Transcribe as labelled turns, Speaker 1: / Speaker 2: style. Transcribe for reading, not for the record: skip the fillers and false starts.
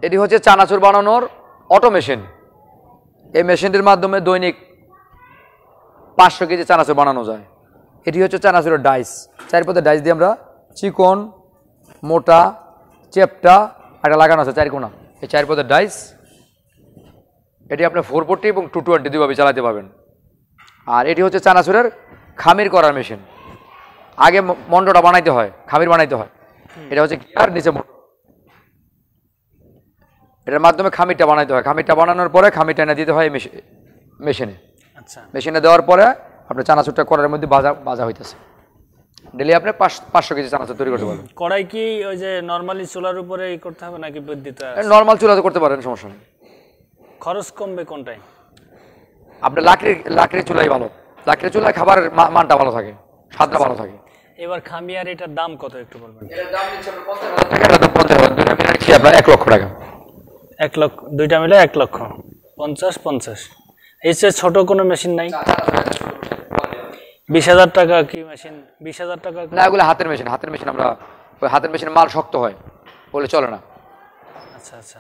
Speaker 1: এটি হচ্ছে চানাচুর বানানোর অটো মেশিন। এই মেশিনটির মাধ্যমে দৈনিক 500 কেজি চানাচুর বানানো যায়। এটি হচ্ছে চানাচুরের ডাইস। 4 পদের ডাইস দিয়ে আমরা চিকন, মোটা, চেপটা একটা লাগানো আছে 4 কোণা। এই 4 পদের ডাইস, এটি আপনি 440 এবং 220 দুইভাবে চালাতে পারবেন। আর এটি হচ্ছে চানাচুরের খামির করার মেশিন। আগে মন্ডটা বানাইতে হয়, খামির বানাইতে হয়। এটা হচ্ছে গিয়ার, নিচে মোটর। এটার মাধ্যমে খামিরটা বানাইতে হয়। খামিরটা বানানোর পরে খামিরটা এনে দিতে হয় মেশিনে। আচ্ছা, মেশিনে দেওয়ার পরে আপনার চানাচুরটা কড়াইয়ের মধ্যে ভাজা হইতেছে। ডেলি আপনি 500 কেজি চানাচুর তৈরি করতে পারবেন।
Speaker 2: কড়াই কি ওই যে নরমালি চুলার উপরে করতে হবে নাকি বিদ্যুতে?
Speaker 1: নরমাল চুলাতে করতে পারেন, সমস্যা নেই।
Speaker 2: খরচ কমবে কোনটাই?
Speaker 1: আপনার লাকড়ির চুলাই ভালো। লাকড়ির চুলায় খাবারের মানটা ভালো থাকে, স্বাদটা ভালো থাকে।
Speaker 2: এবার খামিয়ার এটার দাম কত একটু বলবেন?
Speaker 1: এটার দাম নিচ্ছে আপনার 50,000 টাকা। দুইটা মিলে কি আপনার 1 লক্ষ টাকা।
Speaker 2: 1 লক্ষ, দুইটা মিলে 1 লক্ষ। 50। এই চেয়ে ছোট কোনো মেশিন নাই? 20,000 টাকা কি মেশিন? 20,000 টাকা
Speaker 1: না, এগুলো হাতের মেশিন। হাতের মেশিন আমরা ওই হাতের মেশিনের মাল শক্ত হয় বলে চলে না।
Speaker 2: আচ্ছা আচ্ছা।